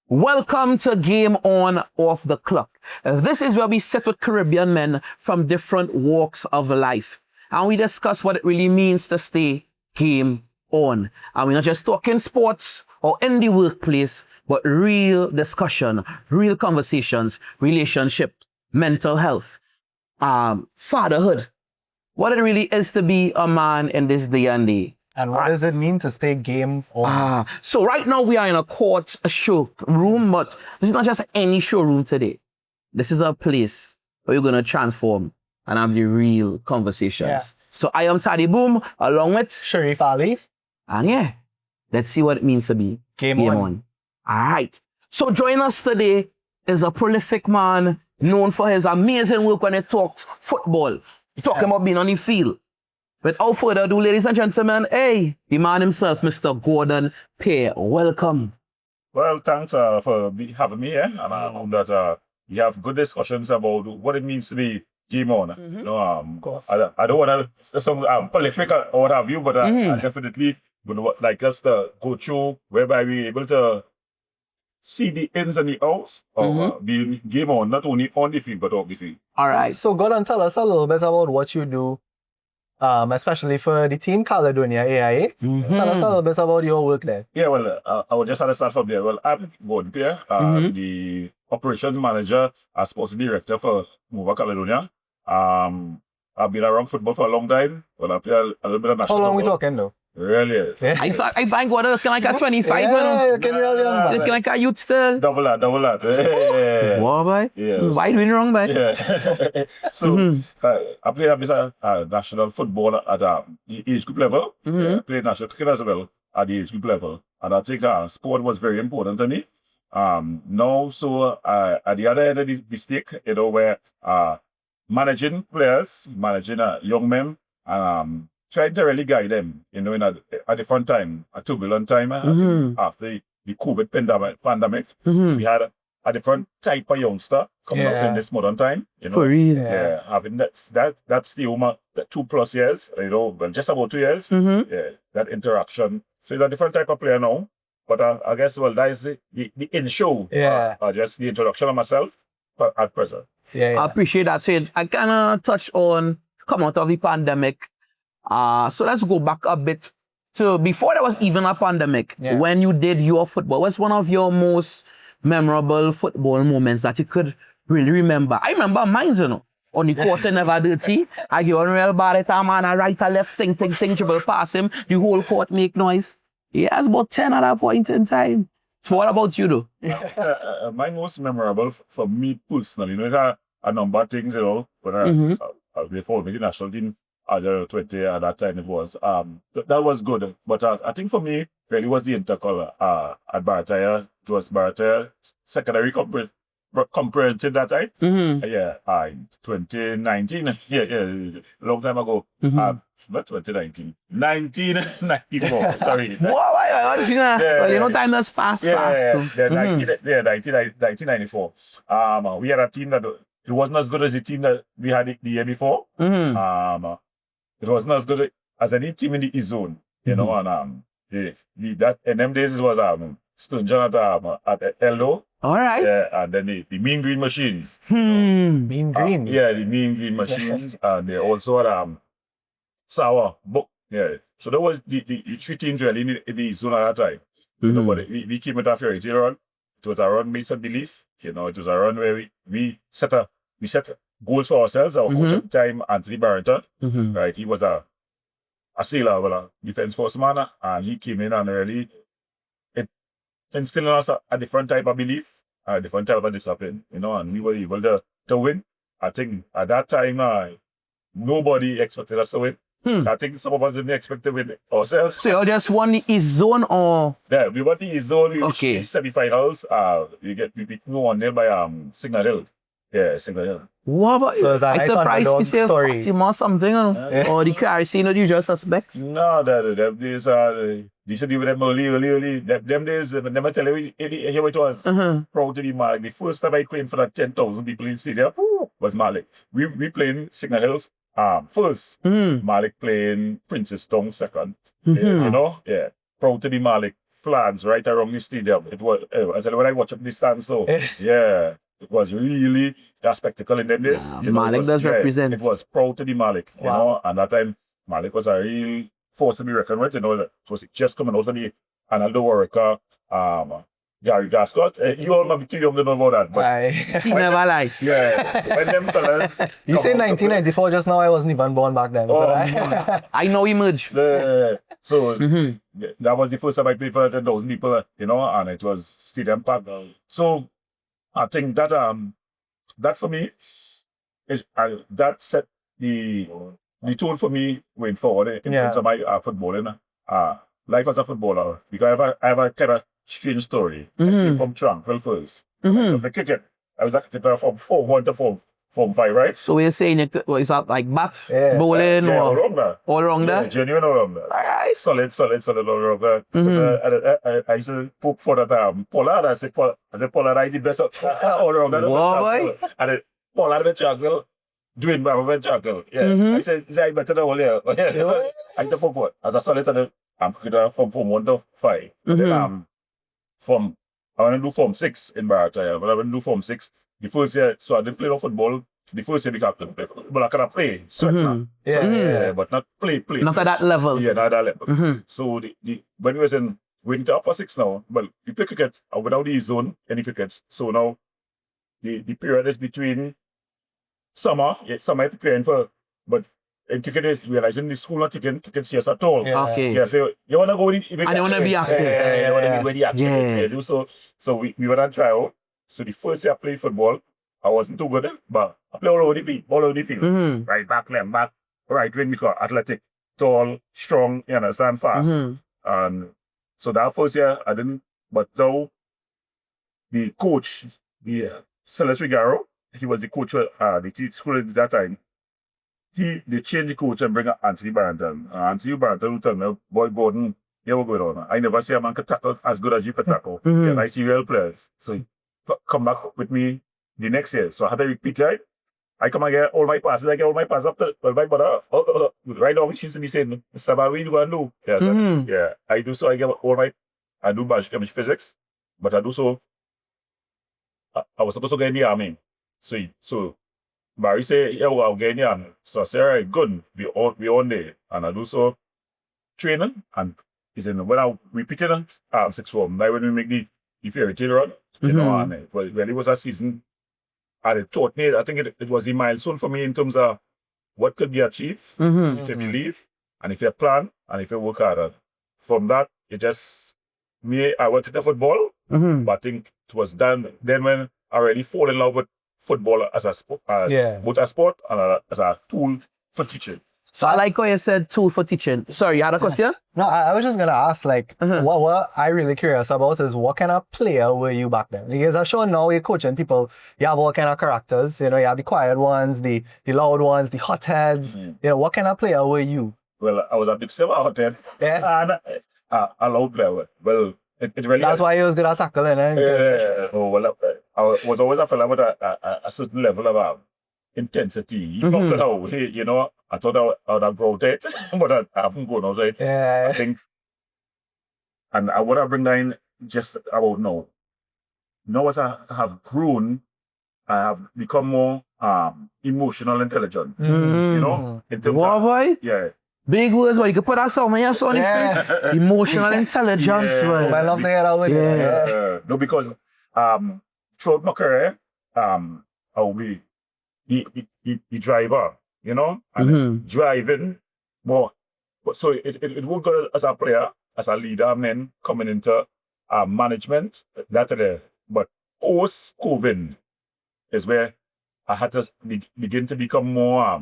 Welcome to Game On Off the Clock. This is where we sit with Caribbean men from different walks of life. And we discuss what it really means to stay game on. And we're not just talking sports or in the workplace, but real discussion, real conversations, relationship, mental health, fatherhood. What it really is to be a man in this day and day. And what does it mean to stay game on? So right now we are in a showroom, but this is not just any showroom today. This is a place where you're going to transform and have the real conversations. Yeah. So I am Taddy Boom, along with Sharif Ali. And yeah, let's see what it means to be Game on. All right. So join us today is a prolific man known for his amazing work when he talks football. Talking about being on the field. Without further ado, ladies and gentlemen, the man himself, Mr. Gordon Pierre. Welcome. Well, thanks for having me here. And I hope that we have good discussions about what it means to be game on. Mm-hmm. You know, Of course. I don't want to sound prolific or what have you, but I definitely would like us to go through whereby we're able to see the ins and the outs of being game on, not only on the field, but off the field. All right. So Gordon, tell us a little bit about what you do, especially for the team Caledonia AIA. Tell us a little bit about your work there. Yeah, well, I would just have to start from there. Well, I'm Gordon Pierre, the operations manager and sports director for Mova Caledonia. I've been around football for a long time. Well, I play a little bit of national How long we football. talking though? Really? Yeah. I find Gordon can like a 25, you know? Yeah, you can really young, Can man. like a youth still. Double that. Yeah. What, boy? Yes. Why doing wrong, boy? Yeah. So, I play a bit of national football at the age group level. Yeah, I played national cricket as well at the age group level. And I think sport was very important to me. Now, so at the other end of the stick, you know, where managing players, managing young men, trying to really guide them, you know, in a different time, a turbulent time, I think after the COVID pandemic, we had a different type of youngster coming out in this modern time, you know. For real. Yeah, having that's the over the 2+ years, you know, well, just about 2 years, yeah, that interaction. So it's a different type of player now, but I guess, well, that is the in show, just the introduction of myself at present. I appreciate that. So I kind of touch on come out of the pandemic. So let's go back a bit to before there was even a pandemic, when you did your football. What's one of your most memorable football moments that you could really remember? I remember mine, you know, on the court never dirty. I get on real bad at time and a right or left thing, dribble pass him. The whole court make noise. He has about 10 at that point in time. So what about you though? My most memorable for me personally, you know, there are a number of things, you know, when I before the national team, under 20 at that time it was. That was good. But I think for me, really was the intercolor at Barataya. It was Barataya secondary comprehensive that time. 2019. Yeah, long time ago. Not 2019. 1994, sorry. Well, you know, time that's fast. Yeah, 1994. We had a team that it wasn't as good as the team that we had the year before. It wasn't as good as any team in the East Zone, you know, and that in them days it was Sturgeon at Eldo. All right. Yeah, and then the Mean Green Machines. Mean Green. Yeah, the Mean Green Machines, and they also had Sour Book. Yeah, so that was the 3 teams really in the East Zone at that time. You know, but we came with a fairy tale run. It was a run based on belief. You know, it was a run where we set goals for ourselves. Our coach at the time, Anthony Barrington, right? He was a sailor, well, a defense force man, and he came in and really instilled in us a different type of belief, a different type of discipline, you know, and we were able to win. I think at that time, nobody expected us to win. I think some of us didn't expect to win ourselves. So you just won the East Zone or? Yeah, we won the East Zone. We reached the semi-finals. We beat 1-0 by Signal Hill. Yeah, Signal Hill. What about so it's a nice surprised underdog you say story. Fatima or something, you know? Or the Caribbean, the usual suspects? No, them days, they should do with them early. Them days, never tell you here it was. Proud to be Malik. The first time I played for that 10,000 people in the stadium was Malik. We playing Signal Hills first. Malik playing Princess Town second. You know? Yeah. Proud to be Malik. flags right around the stadium. It was, I tell you, when I watch up the stand, so yeah, it was really a spectacle in them days. Yeah, You know, Malik does represent. It was proud to be Malik, you know, and that time Malik was a real force to be reckoned with, you know. It was just coming out of the Analdo Warwicker, Gary Gascott. You all might be too young to know about that, but he never lies. yeah, when them fellas You say 1994 just now, I wasn't even born back then. Oh, I know he merged. So that was the first time I played for 10,000 people, you know, and it was stadium packed. So I think that that for me is that set the tone for me going forward in terms of my footballing. Life as a footballer, because I have a kind of strange story. I came from Tranquil first. So for cricket, I was a cricketer from Form 1 to Form 5, right? So we're saying it's like bats, bowling, all or around that. all around Yeah, that? genuine all around that. Alright. Solid all around that. So I used to put for that Pollard. I said Pollard is the best all around that. Boy. And then Pollard went Tranquil, doing Bravo went Tranquil. Yeah. I said, I better than all here. I used to put for as a solid I'm from Form 1 to 5. But then I want to do Form 6 in Barataya. But I want to do Form 6 the first year. So I didn't play no football. The first year I couldn't play. But I could play. Sweat now. Yeah, but not play. Not at that level. Yeah, not at that level. So when we was in winter upper 6 now, well, we play cricket without the zone, any cricket. So now the period is between summer you're preparing for, but in cricket is realizing the school not taking cricket serious at all. Okay. Yeah, so you want to go with And you want to be active. Yeah, you want to be where the action is. Yeah. So we went on tryout. So the first year I played football, I wasn't too good, but I played all over the field. Right back, left back, right wing, because athletic, tall, strong, you understand, fast. And so that first year I didn't, but now the coach, Celeste Rigaro, he was the coach of the school at that time. They changed the coach and bring Anthony Barrington. Anthony Barrington would tell me, boy Gordon, you what's going on? I never see a man can tackle as good as you can tackle. Yeah, I see real players. So he come back with me the next year. So I had to repeat it. I come and get all my passes. I get all my passes up to my brother. Right now, she's me saying, Mr. Barry, what you going to do? Yeah, so, yeah, I do so. I do biology, physics, but I do so. I was supposed to get in the army. So Barry said, yeah, well, I'll get in the army. So I said, all right, good. We on there. And I do so training. And he said, when I repeated sixth form, now when we make the fairy tale run, you know, and it was a season, and it taught me, I think it was a milestone for me in terms of what could be achieved if you believe, and if you plan, and if you work hard. From that, I went to the football, but I think it was done. Then when I really fall in love with football as a sport, both a sport and as a tool for teaching. So I like how you said tool for teaching. Sorry, you had a question? No, I was just going to ask, like, what I'm really curious about is what kind of player were you back then? Because I'm sure now you're coaching people, you have all kind of characters, you know, you have the quiet ones, the loud ones, the hotheads. You know, what kind of player were you? Well, I was a big silver hothead. Yeah. And a loud player. Well, it really... That's why you was good at tackling, eh? Yeah. Oh, well, I was always a fella with a certain level of intensity. Even now, you know, I thought I would have brought it, but I haven't gone outside. Yeah. I think, and I would have bring down just about now. Now as I have grown, I have become more emotional intelligent. You know, in terms of, boy? Yeah. Big words, but you can put that on your son. Emotional intelligence, boy. I love to hear that with No, because throughout my career, I will be the driver, you know, and driving more. So it would go as a player, as a leader, and then coming into management. That's there. But post-COVID is where I had to begin to become more,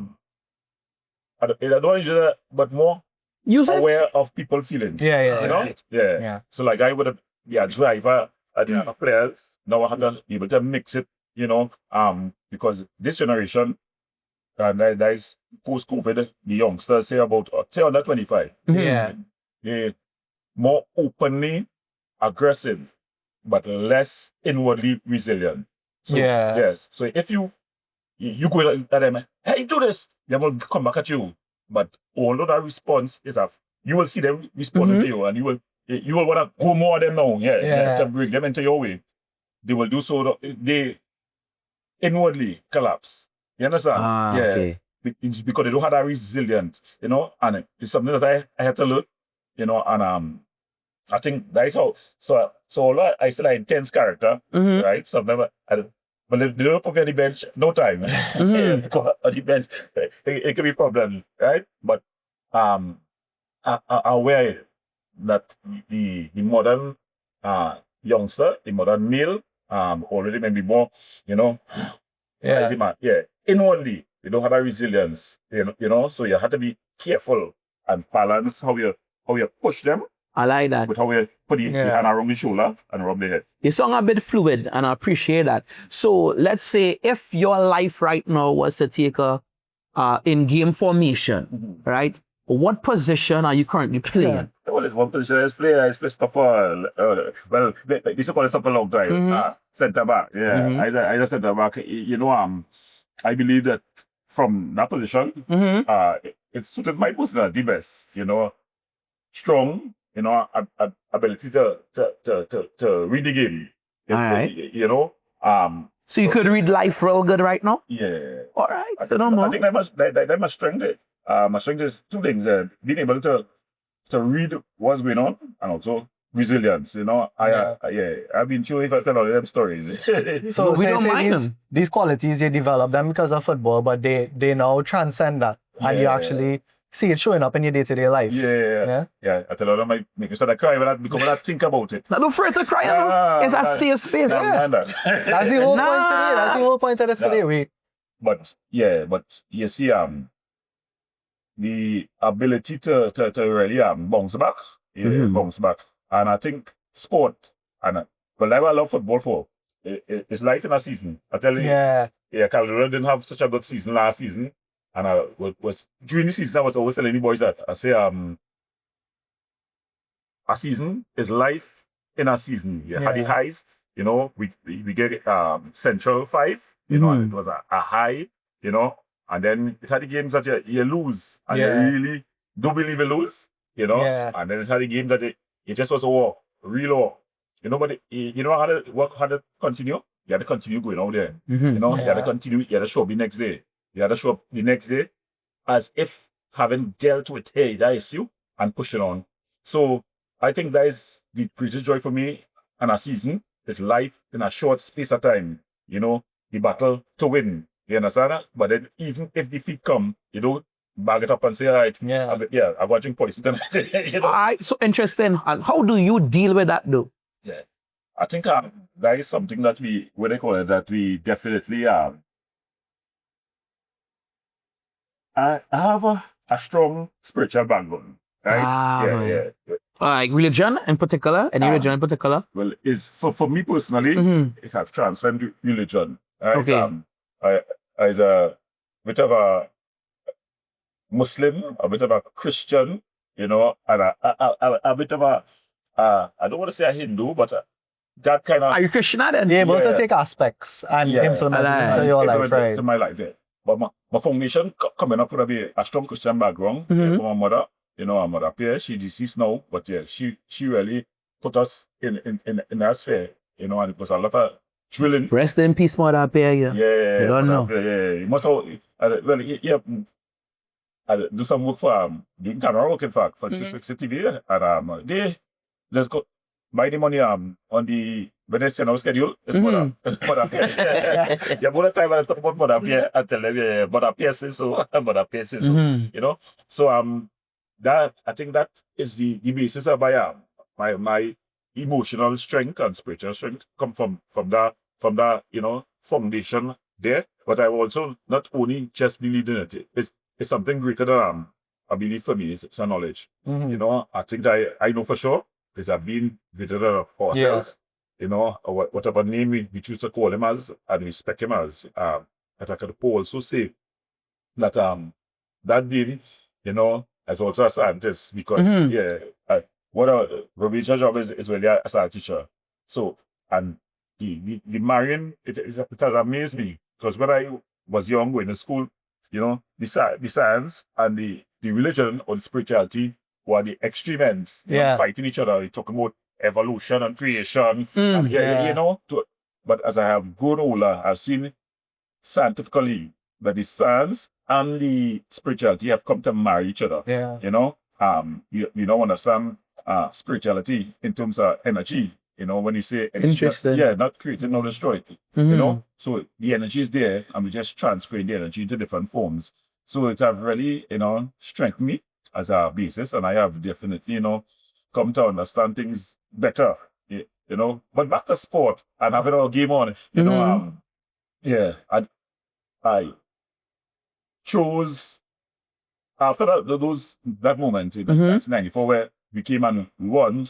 I don't want to use that, but more aware of people's feelings. Yeah. You know? Right. Yeah. So like I would be a driver and players. Now I had to be able to mix it, you know, because this generation, that is post-COVID, the youngsters say under 25. They're more openly aggressive, but less inwardly resilient. So, yes. So if you go at them, hey, do this, they will come back at you. But although that response is you will see them responding to you, and you will you will want to go more than now, Yeah. to bring them into your way. They will do so. They inwardly collapse. You understand? Okay. It's because they don't have that resilience, and it's something that I had to learn, and I think that's how. So although I still have intense character, right? Sometimes but they don't put me on the bench, no time. Because on the bench, it could be a problem, right? But I'm aware that the modern youngster, the modern male, already maybe more, inwardly they don't have that resilience, so you have to be careful and balance how you push them I like that. with how you put the hand around the shoulder and rub the head. You sound a bit fluid, and I appreciate that. So let's say if your life right now was to take a in-game formation, right? What position are you currently playing? Well, there's one position I play stopper. Well, they used to call it stopper long time. Centre back. Yeah, I just centre back. I believe that from that position, it suited my personality best. Strong. Ability to read the game. All right. So you could read life real good right now? Yeah. All right. So no more. I think that my strength. My strength is two things: being able to read what's going on, and also resilience. I've been sure if I tell all them stories. So we don't mind them. These qualities you develop them because of football, but they now transcend that, and you actually see it showing up in your day-to-day life. Yeah. I tell them I make me start to cry because I think about it. Not afraid to cry, it's a safe space. That's the whole point today. That's the whole point of this today. But you see, the ability to really bounce back, bounce back, and I think sport and I love football for it's life in a season. I tell you, Calgary didn't have such a good season last season. And I was during the season I was always telling the boys that I say a season is life in a season. You had the highs, we get Central 5, and it was a high, and then it had the games that you lose and you really do believe you lose, and then it had the games that it just was a war, real war. But how to continue? You had to continue going out there. You had to continue, you had to show up the next day. You had to show up the next day as if having dealt with that issue and pushing on. So I think that is the greatest joy for me in a season is life in a short space of time. The battle to win. You understand that? But then even if defeat come, you don't bag it up and say, all right, I'm watching poison tonight. So interesting. And how do you deal with that though? Yeah. I think that is something that we definitely I have a strong spiritual background, right? Like religion in particular? Any religion in particular? Well, it's for me personally, it has transcended religion. Right? Okay. I as a bit of a Muslim, a bit of a Christian, and a bit of a I don't want to say a Hindu, but that kind of. Are you Christian then? You're able to take aspects and implement it into your life, right? To my life, But my foundation coming up would be a strong Christian background from my mother. Our mother Pierre, she deceased now, but she really put us in that sphere, and it was a lot of drilling. Rest in peace, mother Pierre. Yeah. You don't know. You must have, I do some work for the camera work in fact for 360 TV, and they let's go buy the money on the Venetian schedule. It's mother Pierre. Yeah, more time I talk about mother Pierre and tell them mother Pierre says so, mother Pierre says so. So that I think that is the basis of my emotional strength and spiritual strength come from that foundation there. But I also not only just believe in it. It's something greater than I believe for me. It's a knowledge. I think I know for sure. It's a being greater than ourselves. Whatever name we choose to call him as and respect him as. That I could also say that that being, as also a scientist, because Robicha's job is really as a teacher. So and the marrying it has amazed me because when I was young going to school, the science and the religion or the spirituality who are the extreme ends, fighting each other. They talk about evolution and creation, and you know. But as I have grown older, I've seen scientifically that the science and the spirituality have come to marry each other. Yeah. You know, you don't understand spirituality in terms of energy. You know, when you say energy, Interesting. not created, not destroyed. You know, so the energy is there, and we just transferring the energy into different forms. So it have really, you know, strengthened me as a basis, and I have definitely, you know, come to understand things better. You know, but back to sport and having our game on. You know, I chose after that moment in 1994 where we came and won.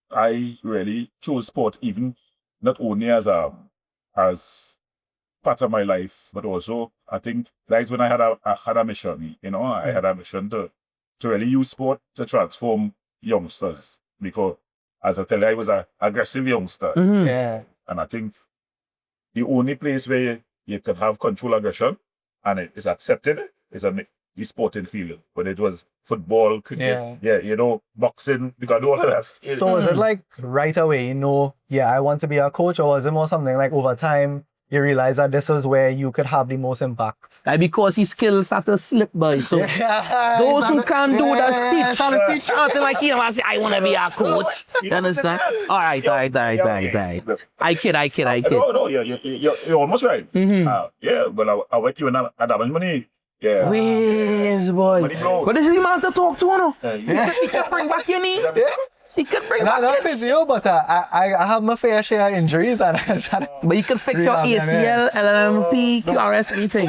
I really chose sport, even not only as part of my life, but also I think that's when I had a mission. You know, I had a mission to really use sport to transform youngsters, because as I tell you, I was an aggressive youngster. Yeah. And I think the only place where you can have control aggression and it is accepted is on the sporting field. When it was football, cricket, you know, boxing, because all of that. So was it like right away, you know, I want to be a coach, or was it more something like over time you realize that this is where you could have the most impact? Because his skills start to slip by. So those who can't do that teach. Nothing like him, I say, I want to be a coach. You understand? All right. I kid. No, you're almost right. Well, I went to an Adam money. Yeah. Whiz, boy. Money blow. But this is the man to talk to, no? He can bring back your knee. He can bring back not physio, but I have my fair share of injuries. And but you can fix your ACL, LMP, QRS, anything.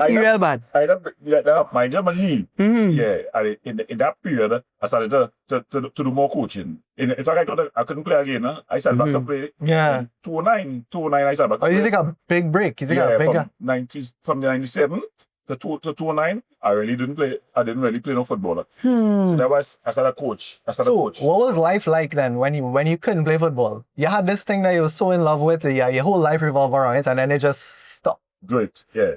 You real bad. I don't mind your money. Yeah, in that period, I started to do more coaching. In fact, I thought I couldn't play again. I started back to play. Yeah. 2009, I started back to play. You take a big break. You take a big... From the 97 to 2009, I really didn't play. I didn't really play no football. So that was I started coach. What was life like then when you couldn't play football? You had this thing that you were so in love with, your whole life revolved around it, and then it just stopped. Great, yeah.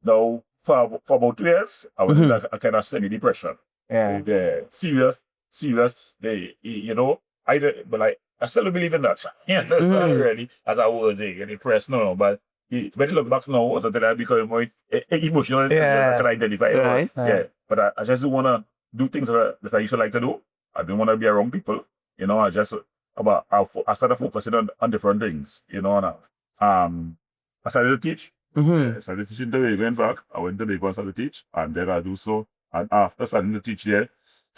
Now for about 2 years, I was in a kind of semi-depression. Yeah. Serious. You know, but I still believe in that. Yeah, that's not really as I was depressed. No, but when you look back now, as I said, I become more emotional. I can identify it. Right. Yeah. But I just don't want to do things that I used to like to do. I don't want to be around people. You know, I started focusing on different things. You know, and I started to teach. I started teaching Tobago, in fact. I went to Tobago and started to teach. And then I do so. And after starting to teach there,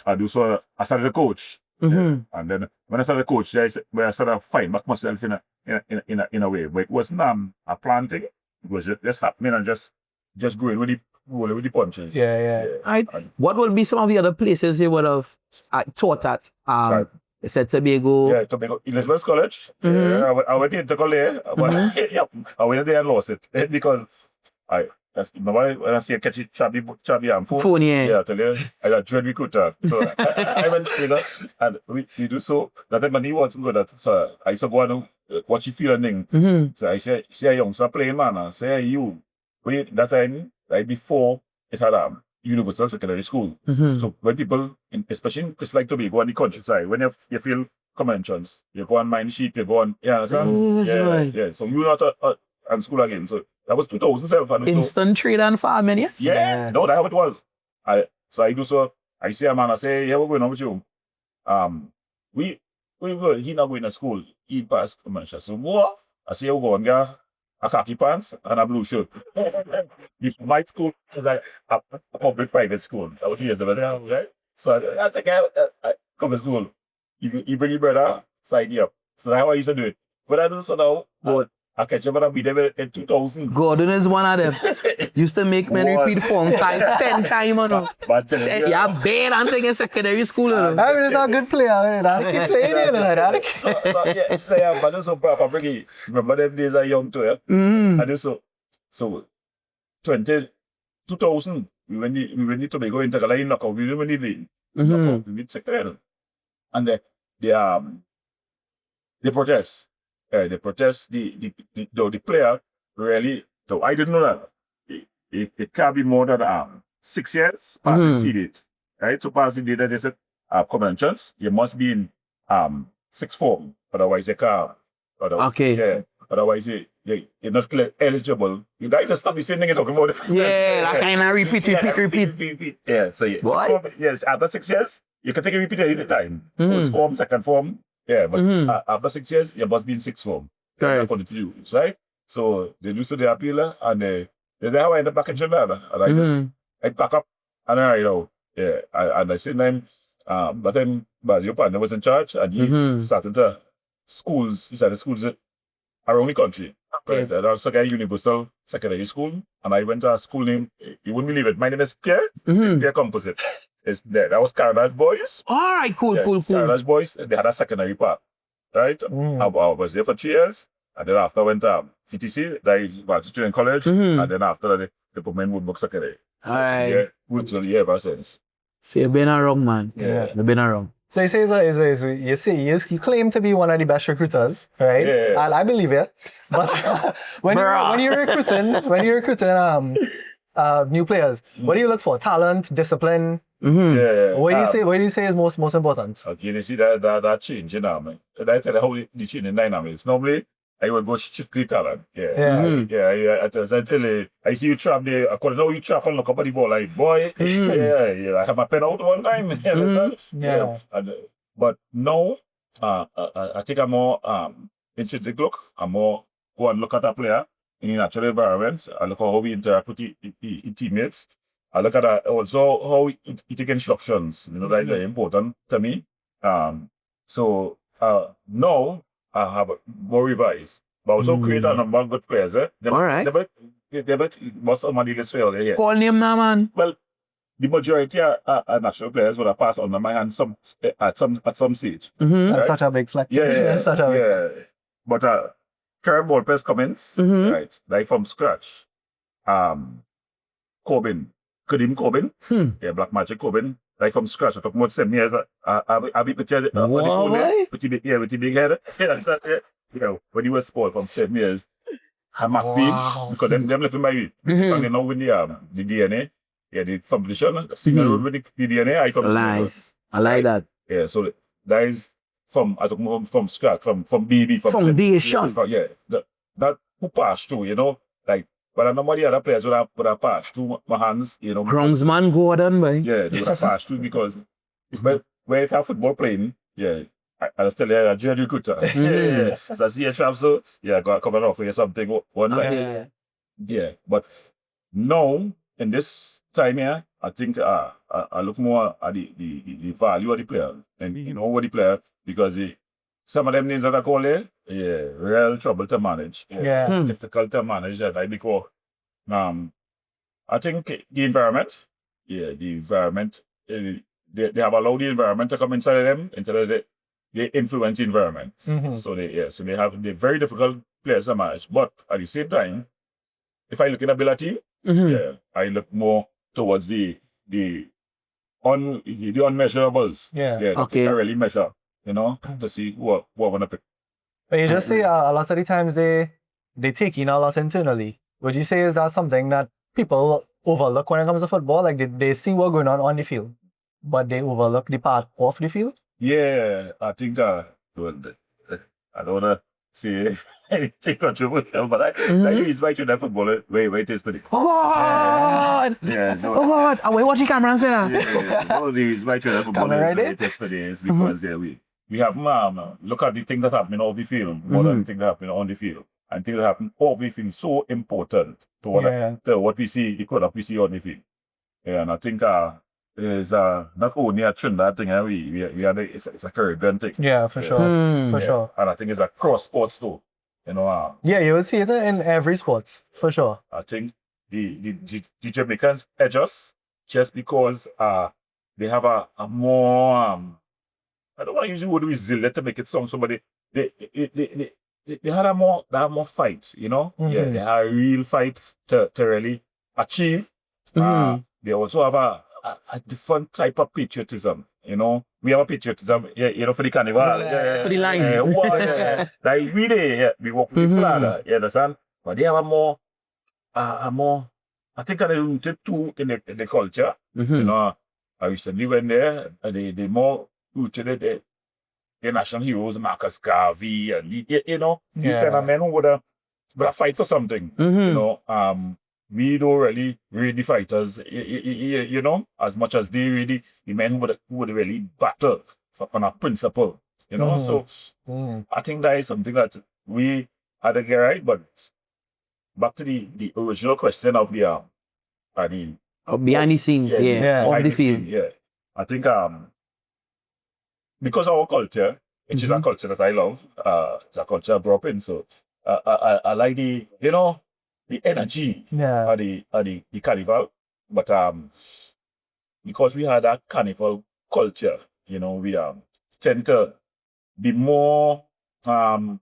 I started to coach. And then when I started to coach, where I started to find back myself in a way. But it wasn't a planting. It was just happening and just going with the punches. Yeah. What would be some of the other places you would have taught at? You said Tobago. Yeah, Tobago. Elizabeth College. I went into college, but I went there and lost it because remember when I see a catchy chubby phone? Yeah, tell you, I got dread recruiter. So I went, you know, and we do so. That time my knee wasn't good. So I used to go and watch you feel and thing. So I say a youngster playing, man. I say, you. Wait, that time, like before it had universal secondary school. So when people, especially in places like Tobago on the countryside, when you feel conventions, you go and mind sheep, you go on, right. So you're not at school again. So that was 2007. Instant trade and farming, yes? Yeah, no, that's how it was. I say, man, I say, yeah, we're going on with you. He not going to school. He passed commercial. So what? I say, you go and get a khaki pants and a blue shirt. My school was like a public private school. That was 2 years ago, right? So I think I come to school. You bring your brother, side you up. So that's how I used to do it. But I do so now, but I catch up and I'll be there in 2000. Gordon is one of them. Used to make men repeat phone 10 times. But yeah, bad and thing in secondary school. I mean, it's not a good player. I keep playing So yeah, but also proper bring remember them days are young too, yeah? And so 2000, we went to Tobago in Tagalay knockout. We didn't win the league. Knockout, we beat secretary. And they protest. They protest the player really, though I didn't know that. It can't be more than 6 years past the seeded. right? So past the day that they said common entrance, you must be in sixth form, otherwise you can't. Okay. Yeah. Otherwise you're not eligible. You guys just stop the same thing you're talking about. Yeah, that kind of repeat. Yeah. So sixth What? form, yes, after 6 years, you can take a repeat any time. First form, second form. Yeah, but after 6 years, you must be in sixth form. Correct. According to you, right? So they do so the appeal and then how I end up back in Trinidad. And I pack up and I ride out. Yeah. And I said then but then as your partner was in charge and he started to he started schools around the country. Okay. Right. And I was a universal secondary school and I went to a school name, you wouldn't believe it. My name is Pierre. Pierre Composite. It's there. That was Candid Boys. Alright, cool. Candid Boys, they had a secondary part. Right? I was there for 3 years. And then after I went to VTC, I went to training college, and then after that, they put me in Woodbrook Secondary. Alright. Yeah, Woodbrook, ever since. So you've been around, man. Yeah. You've been around. So you claim to be one of the best recruiters, right? Yeah. And I believe it. But when you're recruiting new players, what do you look for? Talent, discipline? Yeah. What do you say is most important? Okay, you see that change, you know, man. I tell you how the change in dynamics. Normally, I would go strictly talent. Yeah. As I tell you, I see you trap there. According to how you trap and look up at the ball, like, boy, yeah. I have my pen out one time. Yeah. But now, I take a more intrinsic look. I more go and look at a player in a natural environment. I look at how we interact with the teammates. I look at also how he take instructions. You know, that's very important to me. So now I have more revised, but also create a number of good players. Alright. Most of money gets failed here. Call name now, man. Well, the majority are national players would have passed under my hand at some stage. That's such a big flex. Yeah. But current ball players comments, right? Like from scratch. Kadim Corbin, Black Magic Corbin, like from scratch. I talk about 7 years. I've been with the big head. When you were sport from 7 years. I'm McPhee, because them left in my way. And they know with the DNA, the competition, signal with the DNA, I from Nice. I like that. Yeah, so that is I talk from scratch, from baby, Foundation. That who passed through, you know, like. But I know the other players would have passed through my hands, you know. Groundsman Gordon, boy. Yeah, they would have passed through because when you have football playing, I was telling you, a junior recruiter. So I see a trap, so I got to come and offer you something one night. Yeah, but now, in this time here, I think I look more at the value of the player and you know what the player, because some of them names that I call there, real trouble to manage. Difficult to manage that. Because I think the environment, they have allowed the environment to come inside of them, instead of they influence the environment. So they're very difficult players to manage. But at the same time, if I look in ability, I look more towards the unmeasurables. Okay. I really measure, you know, to see what I want to pick. But you just say a lot of the times they take in a lot internally. Would you say is that something that people overlook when it comes to football? Like they see what's going on the field, but they overlook the part off the field? Yeah, I think I don't want to say anything controversial, but I use my Trinidad football way tasted. Oh God! No. Oh God! I will watch the camera and say that. No, the reason why Trinidad football is tasted is because we have look at the things that happen off the field more than the things that happen on the field. And things that happen off the field so important to what we see, the product we see on the field. Yeah, and I think is not only a Trinidad thing, we are it's a Caribbean thing. Yeah, for sure. For sure. And I think it's a cross sports too. You know. You would see it in every sport, for sure. I think the Jamaicans edge us just because they have a more I don't want to use the word resilient to make it sound somebody. They had a more fight, you know. They had a real fight to really achieve. They also have a different type of patriotism, you know. We have a patriotism, you know, for the carnival. For the line. Like we walk with the flag, you understand? But they have a more, I think they're rooted too in the culture, you know. I recently went there, and they more rooted the national heroes, Marcus Garvey, and you know, these kind of men who would fight for something. You know, we don't really read the fighters, you know, as much as they really the men who would really battle on a principle. You know, so I think that is something that we had to get right. But back to the original question of the behind the scenes, of the field. I think because our culture, which is a culture that I love, it's a culture I grew up in, so I like the energy of the carnival. But because we had that carnival culture, you know, we tend to be more along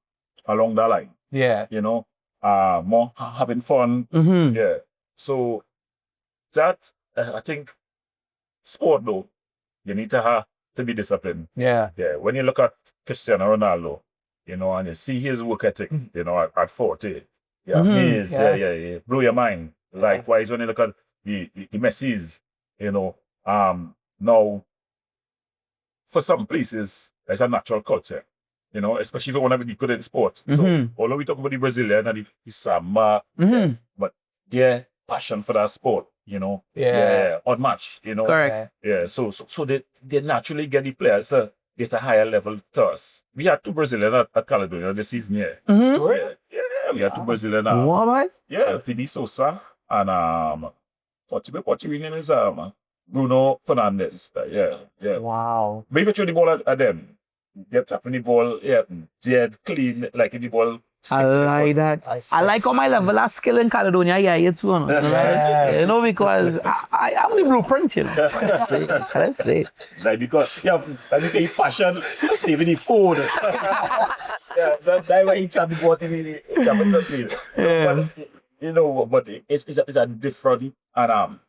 that line. You know, more having fun. So that I think sport though, you need to have to be disciplined. When you look at Cristiano Ronaldo, you know, and you see his work ethic, you know, at 40, amazed, blow your mind. Likewise, when you look at the Messi's, you know, now for some places there's a natural culture, you know, especially if you want to be good in sport. So although we talk about the Brazilian and the samba, but their passion for that sport, you know, unmatched, you know. Correct. So they naturally get the players get a higher level to us. We had 2 Brazilians at Caledonia this season, we had 2 Brazilians. What? Fidi Sosa and what's your name is Bruno Fernandez. Wow. But if you throw the ball at them, they're tapping the ball, dead clean, like if the ball. I like that. I like how my level of skill in Caledonia, you too. You know, because I'm the blueprint, you know. Let's say. Like because I think his passion, saving the food. That's why he can't be bought in the Champions League. But you know, but it's a different and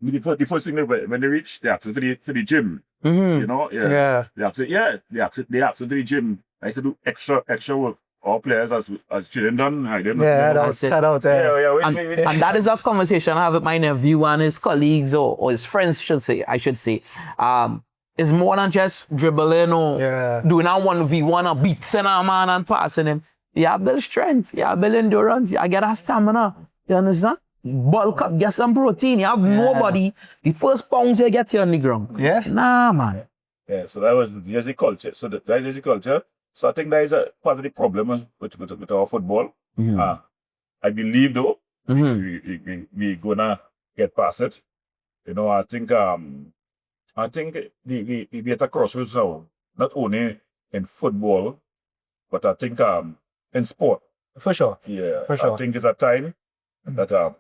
the first thing when they reach, they ask for the gym. You know, they ask for the gym. I used to do extra work. All players as children done. That's set out there. And that is a conversation I have with my nephew and his colleagues or his friends, I should say. It's more than just dribbling or doing a 1v1 or beating a man and passing him. You have build strength, you have build endurance, you get a stamina. You understand? Bulk up, get some protein. You have nobody. The first pounds you get here on the ground. Nah, man. So that was the culture. So that is the culture. So I think that is a part of the problem with our football. I believe though we gonna get past it. You know, I think we at a crossroads now. Not only in football, but I think in sport. For sure. For sure. I think it's a time that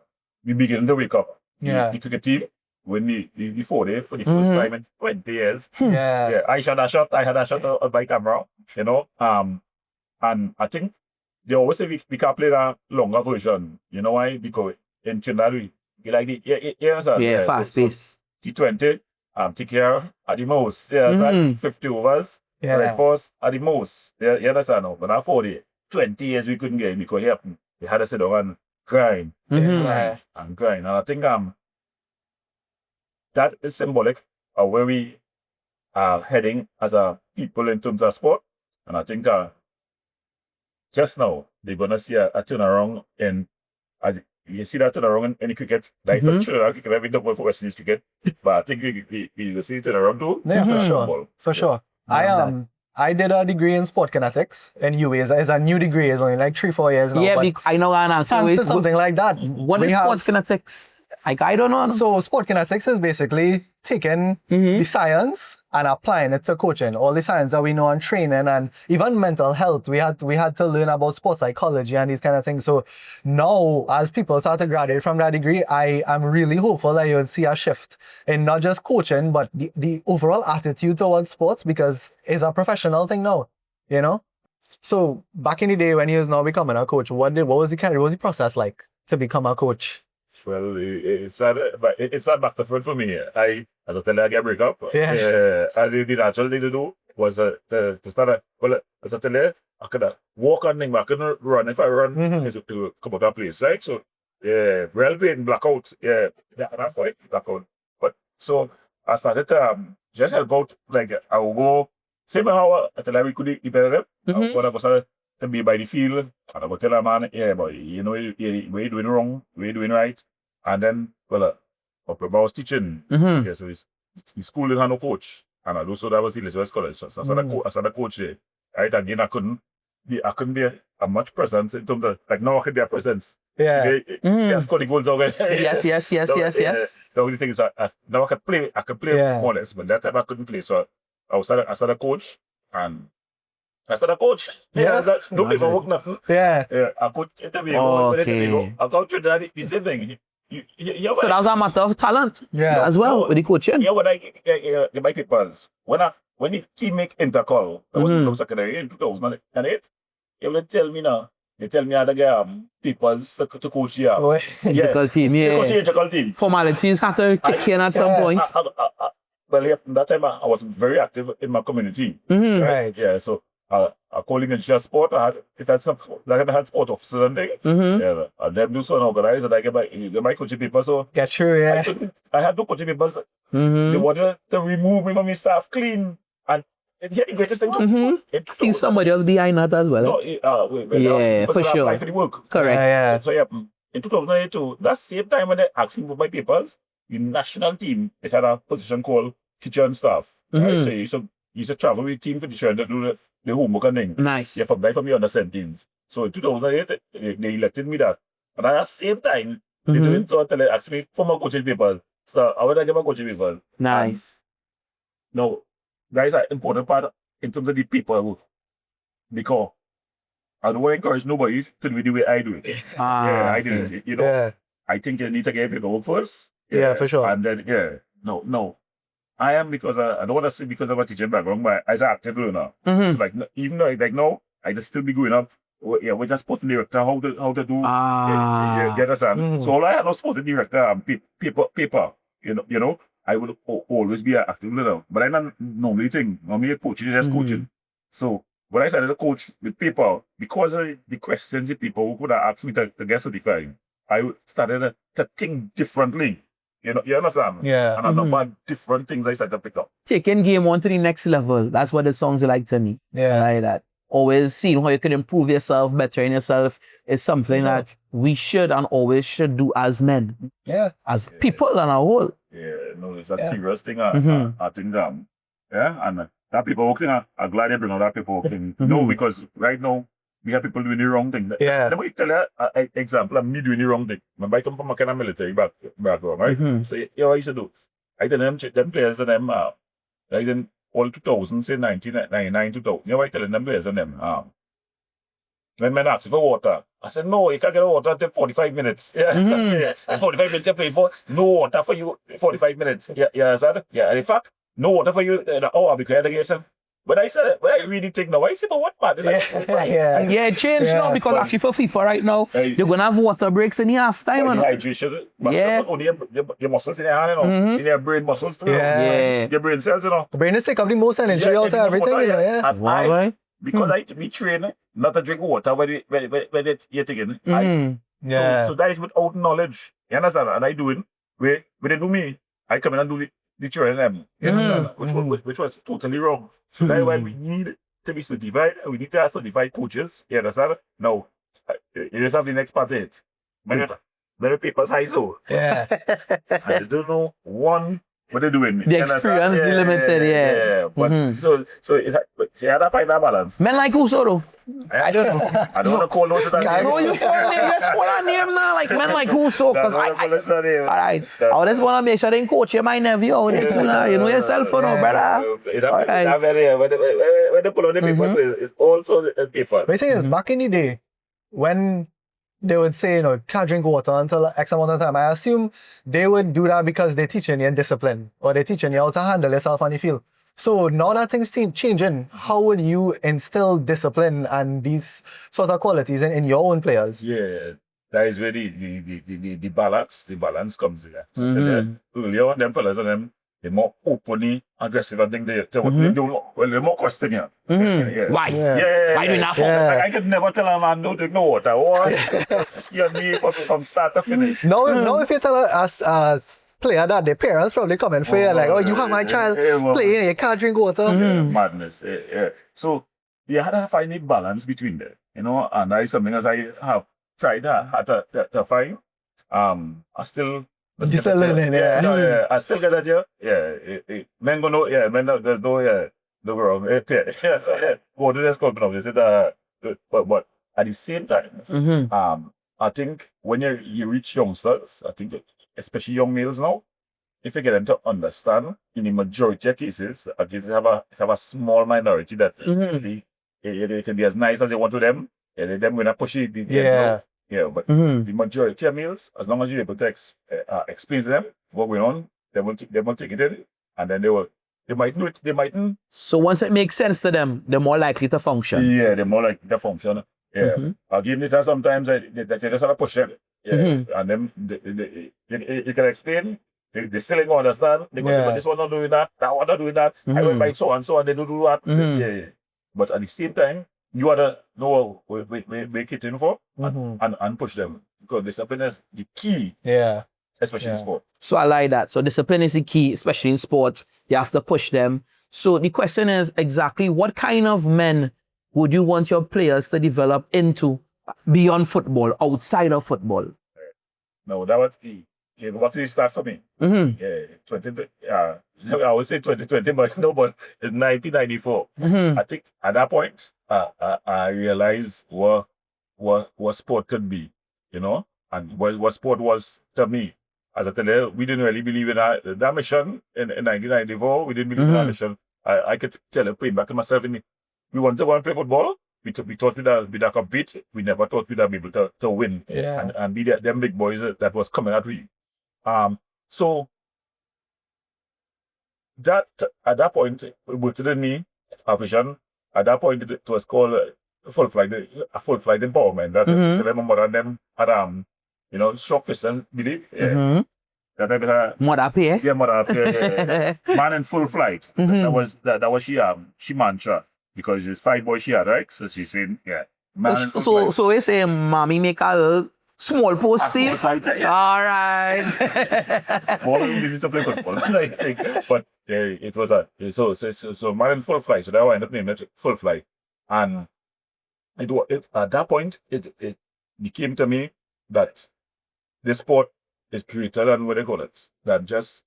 we begin to wake up. The cricket team when the 40 for the first time in 20 years. I had a shot on my camera, you know. And I think they always say we can play that longer version. You know why? Because in Trinidad we like the fast pace. T20, take care at the most. 50 overs. Red Force at the most. You understand now? But at 40, 20 years we couldn't get it because we had to sit down and grind. And grind. And I think that is symbolic of where we are heading as a people in terms of sport. And I think just now they're gonna see a turnaround you see that turnaround in the cricket. Like for Trinidad cricket, we don't go for West Indies cricket. But I think we will see turnaround too. For sure. I did a degree in sport kinetics in UA. It's a new degree. It's only like 3-4 years now. I know an answer. Something like that. What is sports kinetics? I don't know. So sport kinetics is basically taking the science and applying it to coaching. All the science that we know on training and even mental health. We had to learn about sports psychology and these kind of things. So now, as people start to graduate from that degree, I am really hopeful that you'll see a shift in not just coaching, but the overall attitude towards sports, because it's a professional thing now, you know? So back in the day when he was now becoming a coach, what was the process like to become a coach? Well, it's not back to front for me. I just tell you I get a breakup. And the natural thing to do was to start as I tell you, I could walk on thing, but I couldn't run. If I run to come out of place, right? So real pain, blackout. That point, blackout. But so I started to just help out. Like, I will go, same how I tell we could be better. When I was to be by the field, and I would tell a man, yeah, but you know, we're doing wrong, we're doing right. And then, well, up I was teaching. Yeah, so his school didn't have no coach. And I also that was the Elizabeth College. So I started coach there. Right, again, I couldn't be a much presence in terms of, like, now I could be a presence. Yeah. See, I scored the goals over. Yes. The only thing is now I could play more or less, but that time I couldn't play. So I started coach, and I started coach. Don't play for work nothing. Yeah. I coach interview. Okay. I go to Trinidad, the same thing. So that was a matter of talent as well with the coaching. Yeah, when I get my papers, when the team make intercall, I was in secondary in 2008, they will tell me now. They tell me how to get papers to coach here. Integral team, yeah. Coach integral team. Formalities had to kick in at some point. Well, yeah, that time I was very active in my community. Right. Yeah, so I calling in just sport. I had sport officers and things. Yeah, and them do so organized, and I get my coaching papers. So Get through, yeah. I had no coaching papers. They wanted to remove me from my staff clean. And yeah, the greatest thing I think somebody else behind that as well. No, for sure. apply for the work. Correct. Yeah. So yeah, in 2008 too, that same time when they asked me for my papers, the national team, it had a position called teacher and staff. Right? So you used to travel with the team for the children to do the homework and things. Nice. Yeah, from the under 17s. So in 2008, they elected me that. And at the same time, they doing so until they asked me for my coaching papers. So I went to get my coaching papers. Nice. Now, that is an important part in terms of the people, because I don't want to encourage nobody to do it the way I do it. Yeah, I do it. You know, Yeah. I think you need to get paperwork first. Yeah, for sure. And then, no. I am, because I don't want to say because of a teaching background, but as an active learner. So like, even though like now, I just still be going up. We're just sporting director, how to do. You understand? So all I had was sporting director paper. You know, I would always be an active learner, but I don't normally think. Normally, coaching is just coaching. So when I started to coach with people, because of the questions the people who could have asked me to get certified, I started to think differently. You understand? Yeah. And a number of different things I started to pick up. Taking game on to the next level. That's what it sounds like to me. Yeah. Like that. Always seeing how you can improve yourself, better in yourself is something that we should and always should do as men. Yeah. As people on a whole. Yeah, no, it's a serious thing. I think and that people thing, I'm glad they bring out that people thing. No, because right now we have people doing the wrong thing. Yeah. Let me tell you an example of me doing the wrong thing. I come from a kind of military background, right? So what I used to do, I tell them players and them, like in all 2000s, say 1999, 2000. You know what I tell them players and them, when men ask for water, I said, no, you can't get water until 45 minutes. Yeah. 45 minutes you play for, no water for you, 45 minutes. Yeah, sir. Yeah, and in fact, no water for you, an hour because you have to. When I said it, when I really think now, I say, but what part? It's like, it changed now because actually for FIFA right now, they're going to have water breaks in the half time. Hydration. Only your muscles in your hand, you know. In your brain muscles too. Yeah. Your brain cells, you know. The brain is take up the most energy out of everything, you know, yeah. And because I be trained not to drink water when you're taking Yeah. So that is without knowledge. You understand? And I do it. When they do me, I come in and do the training them. You understand? Which was totally wrong. So that's why we need to be certified. We need to have certified coaches. You understand? Now, you just have the next part of it. Many papers high so. Yeah. I don't know what they're doing. The experience is limited, yeah. But so it's like, see how to find that balance. Men like who, so though? I don't know. I don't want to call those that I know You call name, let's call our name now. Like men like who, so? Because I just want to make sure they didn't coach you, my nephew. You know yourself, brother. When they pull on the papers, it's also the paper. But the thing is, back in the day, when they would say, can't drink water until X amount of time, I assume they would do that because they're teaching you discipline or they're teaching you how to handle yourself on the field. So now that things changing, how would you instill discipline and these sort of qualities in your own players? Yeah, that is where the balance comes in. So earlier on, them fellas and them, they're more openly aggressive. I think they're more questioning. Why? Yeah. Why do you not? I could never tell a man don't drink no water. What? You and me from start to finish. Now if you tell us player that their parents probably coming for you, like, oh, you have my child playing, you can't drink water. Madness. So you had to find a balance between them, and that is something as I have tried hard to find. I still You still learning, yeah. I still get that, men go no, men there's no wrong. What did this come from? They said but at the same time, I think when you reach youngsters, I think especially young males now, if you get them to understand, in the majority of cases, I guess they have a small minority that they can be as nice as they want to them, and them gonna push it. But the majority of males, as long as you're able to explain to them what going on, they will take it in, and then they might do it, they mightn't. So once it makes sense to them, they're more likely to function. Yeah, they're more likely to function. Yeah. I'll give this sometimes they just want to push it. Yeah. And then you can explain, they still ain't gonna understand. They go say, but this one not doing that one not doing that. I went by so and so and they don't do that. Yeah. But at the same time, you oughta know what we it in for and push them. Because discipline is the key. Yeah. Especially in sport. So I like that. So discipline is the key, especially in sports. You have to push them. So the question is exactly what kind of men would you want your players to develop into beyond football, outside of football? No, that was key. What did it start for me? I would say 2020, but it's 1994. I think at that point, I realized what sport could be, and what sport was to me. As I tell you, we didn't really believe in that mission in 1994. We didn't believe in that mission. I could tell you, playing back to myself, we wanted to go and play football. We thought we'd compete. We never thought we'd be able to win and be them big boys that was coming at we. So that at that point, we didn't need a vision. At that point, it was called a full flight empowerment. That to remember and them had short Christian belief. Mother Pierre. Yeah, Mother Pierre. Man in full flight. That was she mantra because it's 5 boys she had, right? So she's saying, man in full flight. So we say mommy make a small post team. All right. All of them didn't play football. But it was so man in full flight. So that I ended up naming it full flight. And it at that point it became to me that this sport is greater than what they call it, than just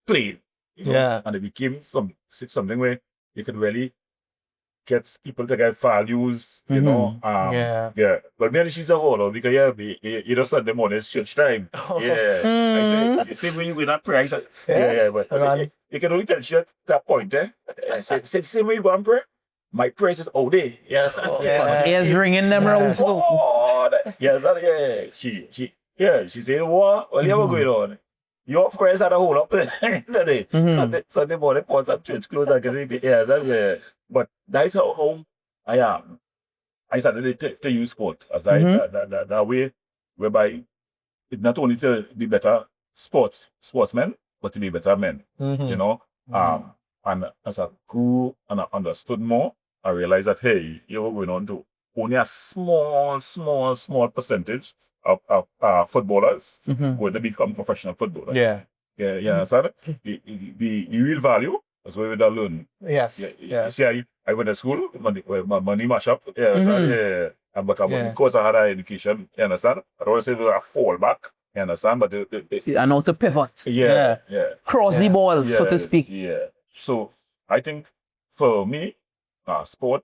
playing. And it became something where you could really get people to get values, But me and she's a whole because Sunday morning it's church time. I say same way you win that prize. But you can only tell you at that point, I said the same way you go and pray. My praise is all day. He's ringing them around. She said, what you ever going on? Your prayers are the whole up today. Sunday morning, put up church clothes and get But that's how I am. I started to use sport as that way, whereby it's not only to be better sportsmen, but to be better men. And as I grew and I understood more, I realized that you were going on to only a small percentage of footballers going to become professional footballers. So the real value is where we learn. Yes. You see, I went to school, my money mash up. But because I had an education, you understand? I don't want to say it was a fallback, you understand? But I know to pivot. Cross the ball, so to speak. So I think for me, sport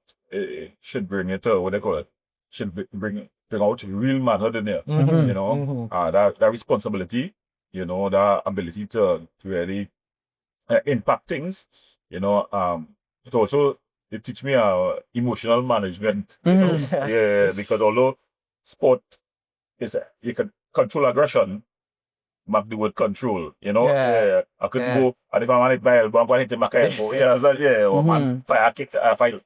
should bring it to what they call it. Should bring out real manhood in there. That responsibility, that ability to really impact things. It also teach me emotional management. Because although sport is you can control aggression. Mark the word control, I could go, and if I want to buy elbow, I'm going to hit my elbow. Or man, fire kick, fire,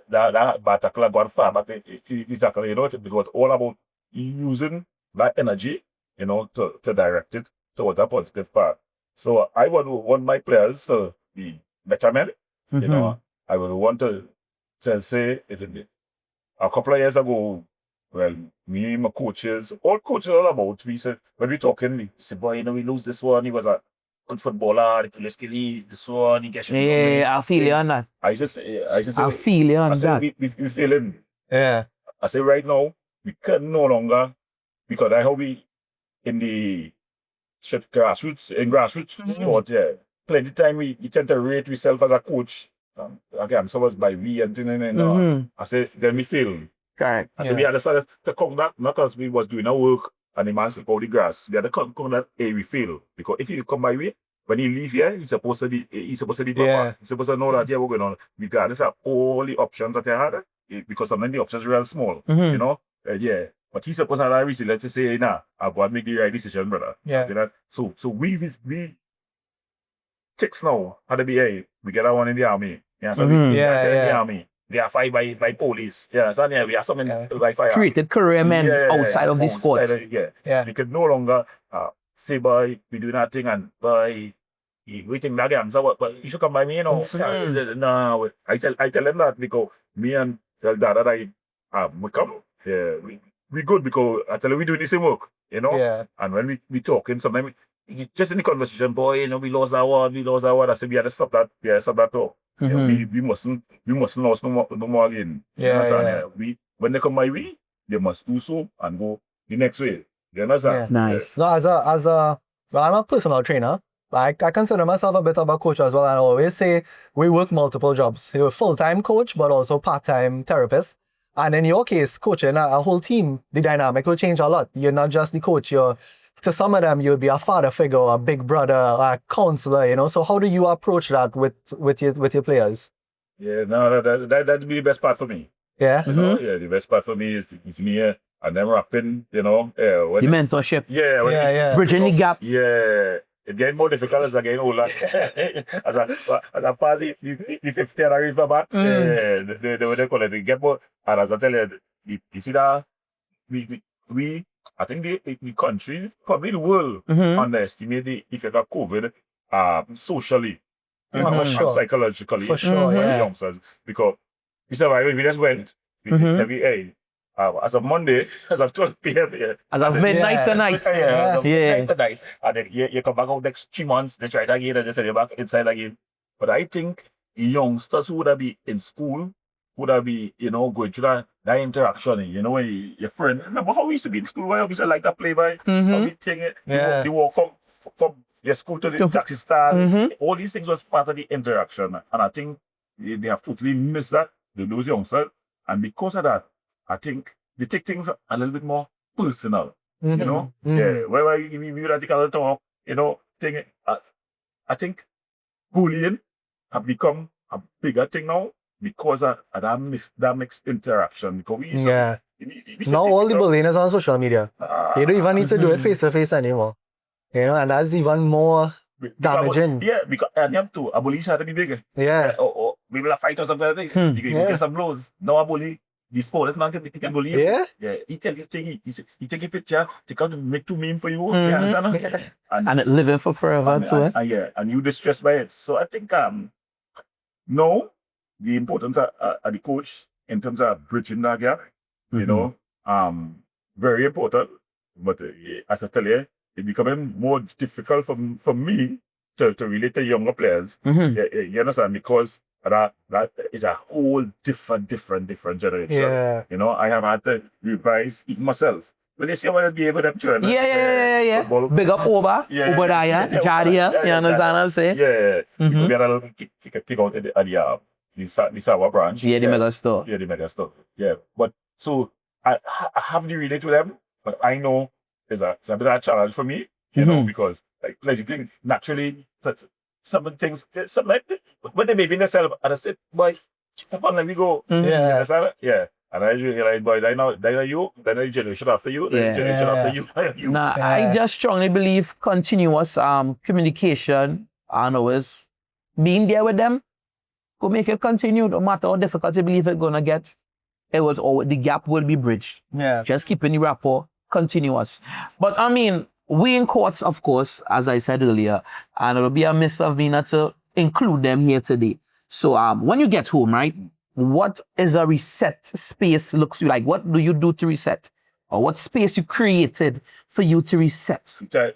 that bad tackle, I go and fire back the tackle, it was all about using that energy, to direct it towards a positive path. So I would want my players to be better men, I would want to say, a couple of years ago, well, me and my coaches, all about, we said, when we talking, we said, boy, we lose this one. He was good footballer, the police skilly, this one, he gets I feel you on that. I just I feel you on that. We feeling. Yeah. I say right now, we can no longer, because I how we in the grassroots sport, yeah. Plenty time we tend to rate ourselves as a coach. Again, so was by we and thing, I say then we fail. Correct. I say we had decided to come that not because we was doing our work and the man slip out the grass. We had to come that we fail. Because if you come by way, when you leave here, he's supposed to be proper. He's supposed to know that we're going on. Regardless of all the options that he had, because sometimes the options are real small. You know? But he's supposed to have that reason. Let's just say, nah, I've got to make the right decision, brother. Yeah. So we chicks now had to be, hey, we get that one in the army. Yeah, so we get in the army. They are fired by police. Yeah, so we are something by fire. Created career men outside of the sport. We could no longer say, boy, we do that thing and boy, we think that game. So but you should come by me, you know. No, I tell them that because me and tell dad that we come. Yeah, we good because I tell you we do the same work, you know. Yeah. And when we talking, sometimes just in the conversation, boy, you know, we lost our word. I said we had to stop that. Yeah, stop that talk. You know, we mustn't lose no more again. Yeah, you understand? When they come my way, they must do so and go the next way. You understand? Yeah. Nice. No, as a well, I'm a personal trainer. I consider myself a bit of a coach as well, and I always say we work multiple jobs. You're a full-time coach, but also part-time therapist. And in your case, coaching a whole team, the dynamic will change a lot. You're not just the coach. To some of them, you'll be a father figure, a big brother, a counselor. You know. So how do you approach that with your players? Yeah, no, that'd be the best part for me. Yeah. You know, the best part for me is me here and them rapping. You know, the mentorship. Yeah. Bridging the gap. Yeah. It's getting more difficult as I get older. as I pass the 50 and I raise my bat, they call it, they get more. And as I tell you, you see that we I think the country, probably the world, underestimate the effect of COVID socially and psychologically for sure, the youngsters. Because we survived, we just went, we tell me, hey, as of Monday, as of 12 p.m. As of midnight tonight. Midnight tonight. And then you come back out next 3 months, they try it again, and they say you're back inside again. But I think youngsters who would have been in school, would have been, you know, going through that interaction, you know, when your friend, remember how we used to be in school, where we used to like that play by, how we take it, you walk from your school to the taxi stand, all these things was part of the interaction. And I think they have totally missed that, those youngsters. And because of that, I think they take things a little bit more personal, you know? Yeah, where we would take a little talk, you know, I think bullying have become a bigger thing now because of that mixed interaction. Because we now all the bullying is on social media. You don't even need to do it face to face anymore. You know, and that's even more damaging. Because and you have to, a bully had to be bigger. Yeah. Or we will fight or something like that. You can get some blows. Now a bully, the sports man can bully you. Yeah. He tell you thing, he take a picture, take out to make too mean for you. And it living for forever too. And you distressed by it. So I think no, the importance of the coach in terms of bridging that gap, you know, very important. But as I tell you, it's becoming more difficult for me to relate to younger players. You understand? Because that is a whole different generation. Yeah. You know, I have had to revise even myself. When they see how I behave with them children. Yeah. Big up Obadiah, Jadia, you understand what I'm saying? Yeah. We had a little kick out at the Sawa branch. Yeah, the mega store. Yeah, the mega store. Yeah. But so I have to relate with them, but I know it's a bit of a challenge for me, you know, because like naturally some things when they maybe in themselves and I said, boy, come on, let me go. Yeah. And I realized, boy, they know you, they know the generation after you, the generation after you. Nah, I just strongly believe continuous communication and always being there with them could make it continue, no matter how difficult you believe it's gonna get. The gap will be bridged. Yeah. Just keeping the rapport continuous. But I mean, we in courts, of course, as I said earlier, and it would be a miss of me not to include them here today. So when you get home, right, what is a reset space looks like? What do you do to reset? Or what space you created for you to reset? I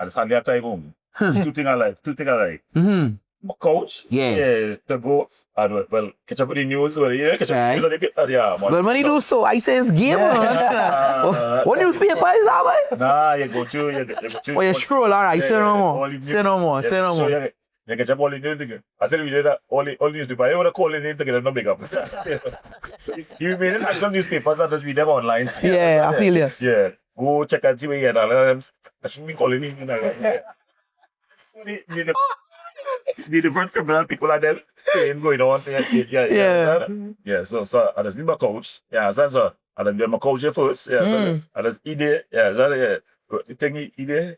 just hardly have time home. Two things I like. Mm-hmm. My coach. Yeah. To go and well catch up with the news. Well, catch up Right. with the news. Yeah. But when you do so, I say it's game. What newspaper is that, boy? Nah, you go to you. Oh, you scroll, all right. Say no more. All the Say no news. more. Say no So more. you catch up all the news. I said we did that. All the newspaper. You want to call the name to get them no big up. You made it national newspapers and just read them online. Yeah, I feel you. Yeah. Go check and see where you get all of them. I shouldn't be calling him. The different criminal people are there saying going on. Yeah. So I just need my coach. Yeah, so and then my coach here first. Yeah, so and that's Ide. Yeah, so the thing Ide.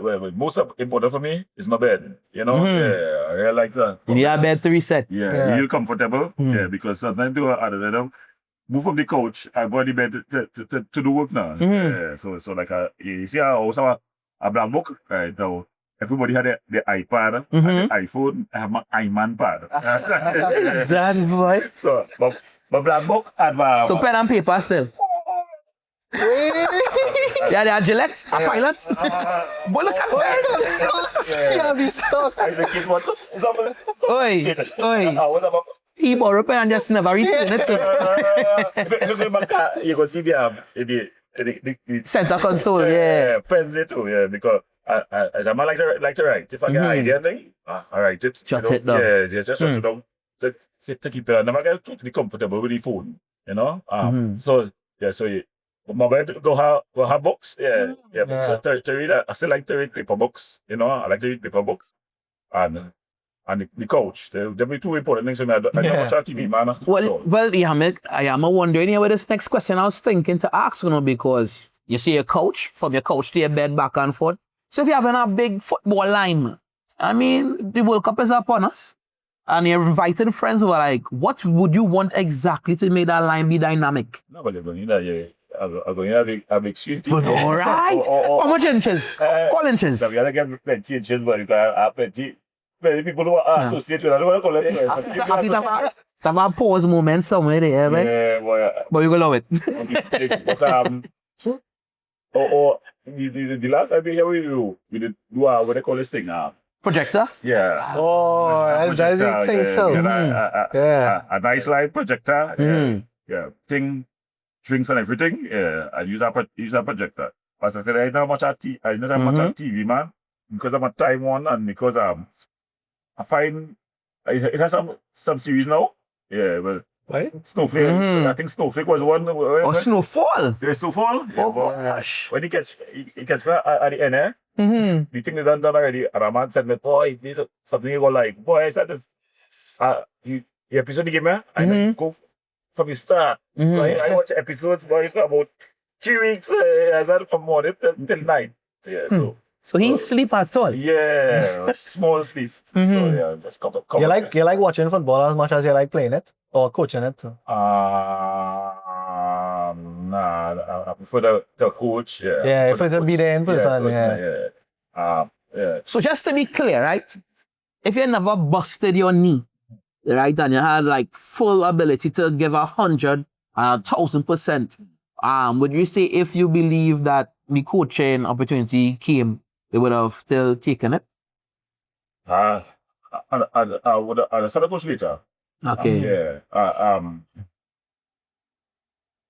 Well, most important for me is my bed. You know, yeah, I really like that. You need a bed to reset. Yeah, real comfortable. Yeah, because sometimes I move from the couch, I go to the bed to do work now. Yeah, so like you see, I also have a black book right now. Everybody had the iPad and the iPhone. I have my iMan pad. That boy. So my black book and my So pen and paper still. Yeah, they are Gillette, a pilot. But look at that. Yeah, be stuck. I the kid what? Oi. He borrowed pen and just never return it. If you back, you can see the Center console, yeah. Pens it too, yeah, because as a man like to write. If I get an idea thing, I write it. Jot it down. Yeah, just jot it down. To keep it, I never get totally comfortable with the phone, you know. So my bed go have books, yeah. So to read, I still like to read paper books, you know. I like to read paper books, and the couch. They're two important things to me. I don't watch TV, man. Well, I am wondering here with this next question I was thinking to ask, you know, because you see your coach, from your couch to your bed, back and forth. So if you're having a big football line, I mean, the World Cup is upon us, and you're inviting friends who are like, what would you want exactly to make that line be dynamic? No, but you're going to need that, yeah. I'm going to have a big street. All right. How much inches? What inches? We gotta get plenty inches, but you can have plenty. Many people who are associated with it, I don't want to call it. Have a pause moment somewhere there, right? Yeah, boy. But you go love it. The last time we here we did do what they call this thing now. Projector? Yeah. Oh, that's the thing, so. Yeah. A nice light projector. Yeah. Thing, drinks and everything. Yeah. I use a projector. But I said I don't have much on TV, man. Because I'm a time one and because I find it has some series now. Yeah, well. What? Snowflake. I think Snowflake was one. Snowfall? Yeah, Snowfall. Yeah, oh gosh. When he catch at the end, the thing they done already, and a man said me, boy, this is something you go like. Boy, I said this. The episode he gave me, I go from the start. So I watch episodes, boy, about 3 weeks. I said from morning till night. Yeah, so he didn't sleep at all? Yeah, small sleep. So yeah, just couple. You like watching football as much as you like playing it? Or coaching it too? Nah, I prefer the coach. Yeah, yeah, if it's be there in person. Yeah. So just to be clear, right? If you never busted your knee, right, and you had like full ability to give 100 and 1,000%, would you say if you believe that the coaching opportunity came, you would have still taken it? I would have started coach later. Okay.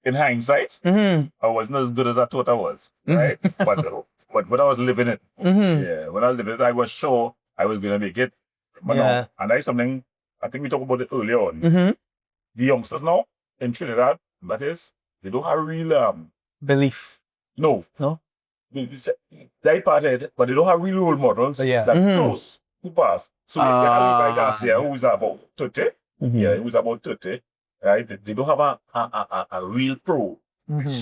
In hindsight, I wasn't as good as I thought I was, right? but when I was living it, when I was living it, I was sure I was going to make it. But no, and that's something, I think we talked about it earlier on. The youngsters now in Trinidad, that is, they don't have real belief. No. They parted, but they don't have real role models that close who pass. So they have Levi Garcia, who is about 30. Yeah, he was about 30. Right? They don't have a real pro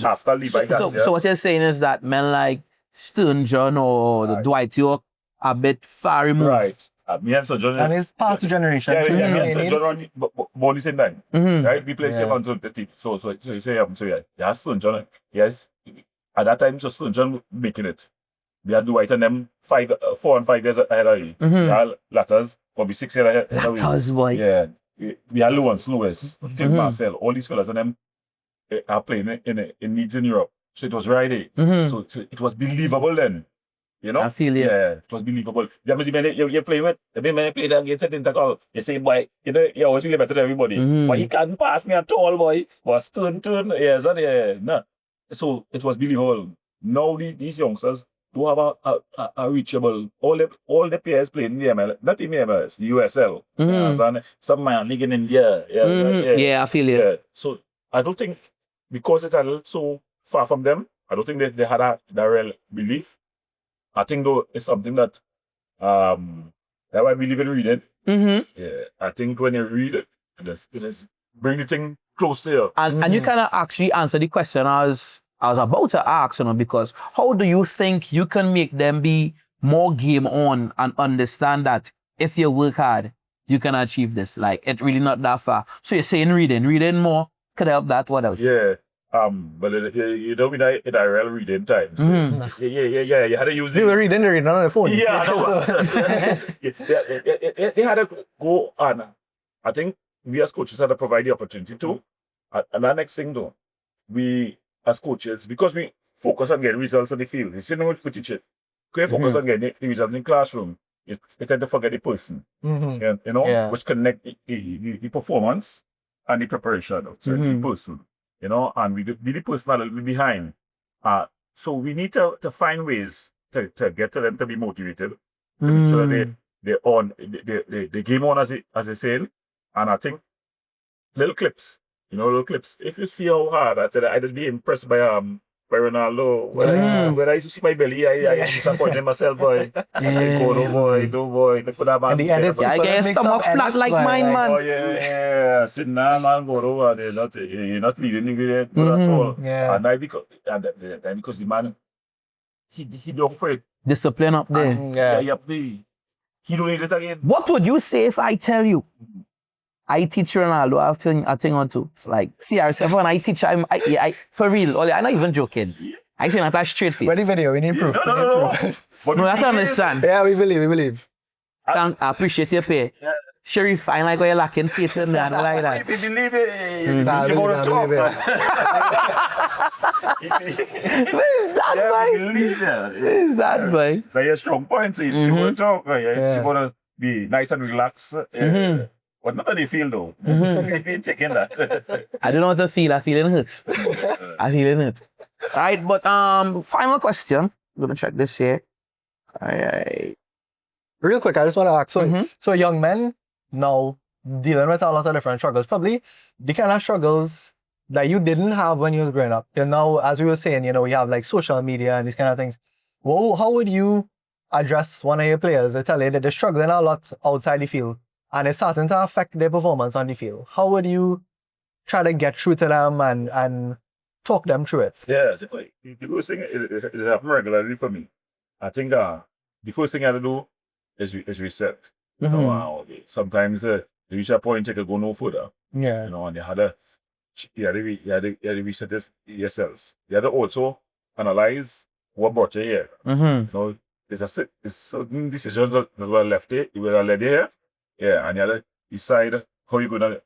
after Levi Garcia. So what you're saying is that men like Sturgeon or the Dwight York are a bit far removed. Right. Me and Sir John. And it's past the generation. Yeah, me and Sir John born the same time. Right? We played same until the team. So you say, yeah, Sir John. Yes. At that time, so Sir John making it. They had Dwight and them 4 and 5 years ahead of you. They had Latters, probably 6 years ahead of you. Latters, boy. Yeah. We had Lewis, Tim Marcel, all these fellas and them are playing in Leeds in Europe. So it was right there. So it was believable then. You know? I feel you. Yeah, it was believable. You're playing with, the man you play that game, set in the call. You say, boy, you always feel better than everybody. But he can't pass me at all, boy. But turn. Yeah, so, yeah, no. So it was believable. Now these youngsters do have a reachable. All the players playing in the MLS, not in the MLS, the USL. You understand? Some man league in India. Yeah, I feel you. Yeah. So I don't think, because it's a little so far from them, I don't think they had that real belief. I think though it's something that that's why we live in reading. Yeah. I think when you read it, it is bring the thing close to you. And you kind of actually answer the question I was about to ask, because how do you think you can make them be more game on and understand that if you work hard, you can achieve this? Like, it's really not that far. So you're saying reading more could help that. What else? Yeah. But you know, in a real reading time. So yeah. You had to use it. You were reading on the phone. Yeah, they had to go on. I think we as coaches had to provide the opportunity to. And that next thing though, we as coaches, because we focus on getting results on the field, it's same with teaching. Because we focus on getting the results in the classroom, it's tend to forget the person. Which connect the performance and the preparation of the person. And we leave the person a little bit behind. So we need to find ways to get to them to be motivated, to make sure they game on as they say. And I think little clips. If you see how hard I just be impressed by Ronaldo. When I used to see my belly, I disappointed myself, boy. I say, no boy. Look for that man. And the edits, I get your stomach flat like mine, man. Oh yeah. Sitting there, man, go over. You're not leading ingredient at all. Yeah. And then because the man, he don't afraid. Discipline up there. Up there. He don't need it again. What would you say if I tell you I teach Ronaldo a thing or two? Like, CR7, I teach him, I for real, I'm not even joking. I say that a straight face. Ready video, we need proof. No. No, I can understand. Yeah, we believe. I appreciate your pay. Yeah. Sheriff, I like what you're lacking faith in that, like that. If you believe it, Where's that, boy? Where's that, boy? That's your strong point. So it's going to talk. It's going to be nice and relaxed. But not on the field, though. You're taking that. I don't know what to feel. I feel it. I feel it. All right, but final question. I'm going to check this here. All right. Real quick, I just want to ask, so young men now dealing with a lot of different struggles, probably the kind of struggles that you didn't have when you was growing up. Now, as we were saying, we have like social media and these kind of things. Well, how would you address one of your players? They tell you that they're struggling a lot outside the field and it's starting to affect their performance on the field. How would you try to get through to them and talk them through it? Yeah, the first thing is happening regularly for me. I think the first thing I have to do is reset. Sometimes you reach a point you can go no further. Yeah. And you had to reset this yourself. You had to also analyze what brought you here. There's certain decisions that were left there, you were led here. Yeah, and you had to decide how you're gonna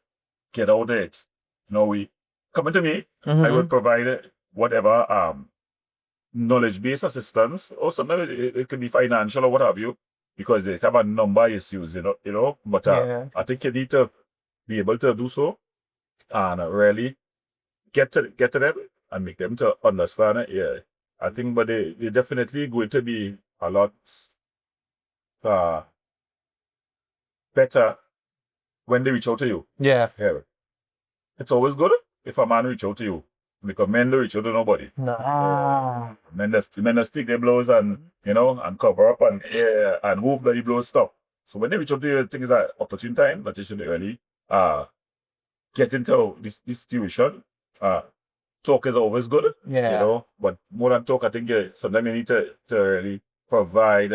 get out of it. We coming to me, I would provide whatever knowledge-based assistance, or sometimes it could be financial or what have you, because they have a number of issues, But I think you need to be able to do so and really get to them and make them to understand it. Yeah, I think, but they definitely going to be a lot better when they reach out to you. Yeah. It's always good if a man reach out to you, because men don't reach out to nobody. No. Men just stick their blows and and cover up and hope that the blows stop. So when they reach out to you, I think it's an opportune time that you should really get into this situation. Talk is always good. Yeah. But more than talk, I think sometimes you need to really provide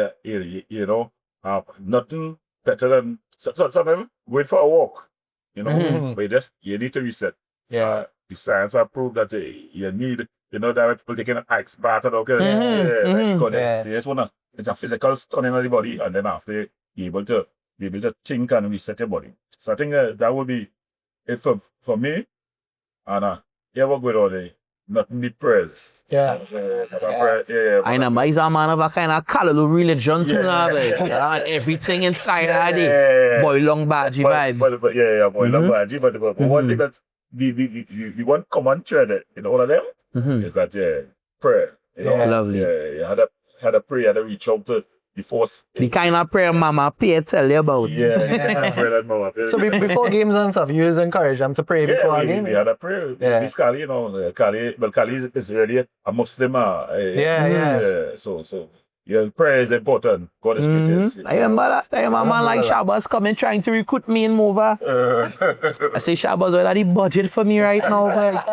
nothing better than sometimes going for a walk. But you need to reset. Yeah. The science have proved that you need, that people taking an ice bath and okay. They just wanna, it's a physical stunning of the body, and then after be able to think and reset your body. So I think that would be it for me. And I work with all the nothing the prayers. Yeah. I know, but he's a man of a kind of Callaloo religion too now, like, and everything inside of it. Boy long badgy vibes. But boy long badgy. But one thing that's the one common thread in all of them is that prayer. You know? Lovely. You had a prayer, had to reach out to the force. The kind of prayer Mama Pierre tell you about. Prayer that Mama. So before games and stuff, you just encourage them to pray before a game? We had a prayer. This Kali, you know, Kali is really a Muslim. So prayer is important. God is greatest. I remember that time a man like Shabbos coming trying to recruit me in Mova. I say, Shabbos, what are the budget for me right now? Like,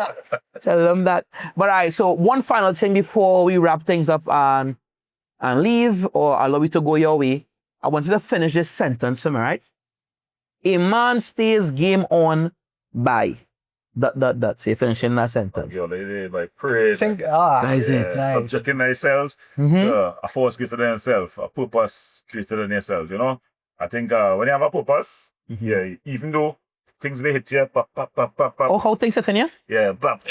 tell them that. But all right, so one final thing before we wrap things up and leave, or allow you to go your way, I want you to finish this sentence for me, right? A man stays game on by ... Say finishing that sentence. By prayer. That's it. Nice. Subjecting themselves to a force greater than themselves, a purpose greater than yourself, you know? I think when you have a purpose, even though things may hit you, pop. Oh, how things hitting you? Yeah, pop.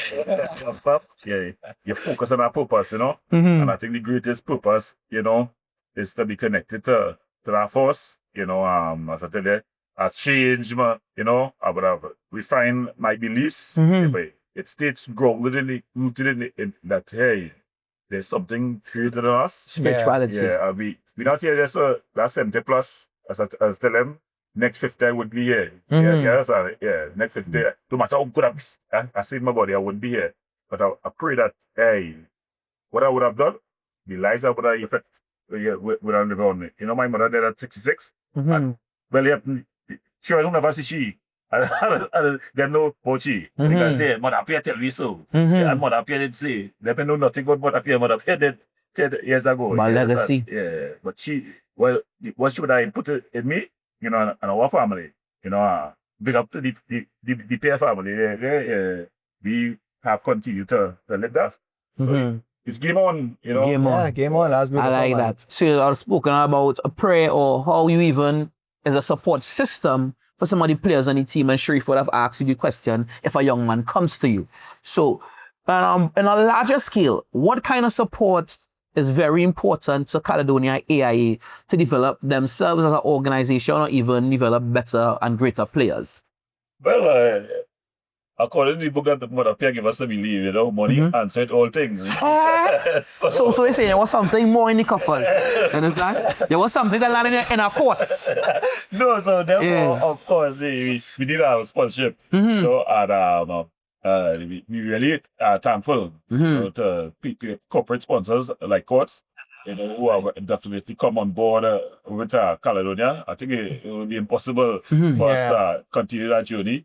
You focus on that purpose, you know? And I think the greatest purpose, you know, is to be connected to that force, you know, as I tell you, I changed my, you know, I would have refined my beliefs, but it stays grounded rooted in that, hey, there's something greater than us. Spirituality. We not here just that 70 plus, as I tell them, next 50 I would be here. Next 50, no matter how good I saved my body, I wouldn't be here. But I pray that, hey, what I would have done, the lives I would have affected, would have lived on me. You know, my mother died at 66. And, well, sure, I don't never see she. I get no pochi. They can say, Mother Pierre tell me so. And Mother Pierre did say, they know nothing about Mother Pierre. Mother Pierre did 10 years ago. But legacy. But what she would have put it in me, you know, and our family, you know, big up to the Pierre family. We have continued to live that. So it's game on, you know. Game on. Game on. That's beautiful, I like that. So I've spoken about a prayer or how you even as a support system for some of the players on the team, and Sharif would have asked you the question if a young man comes to you. So on a larger scale, what kind of support is very important to Caledonia AIA to develop themselves as an organization or even develop better and greater players? Well, according to the book that the Mother Pierre gave us to believe, you know, money answered all things. So you're saying there was something more in the coffers. You understand? There was something that landed in our courts. No, so therefore, of course, we did have a sponsorship. You know, and we really are thankful you know, to corporate sponsors like courts, you know, who have definitely come on board with Caledonia. I think it will be impossible for us to continue that journey.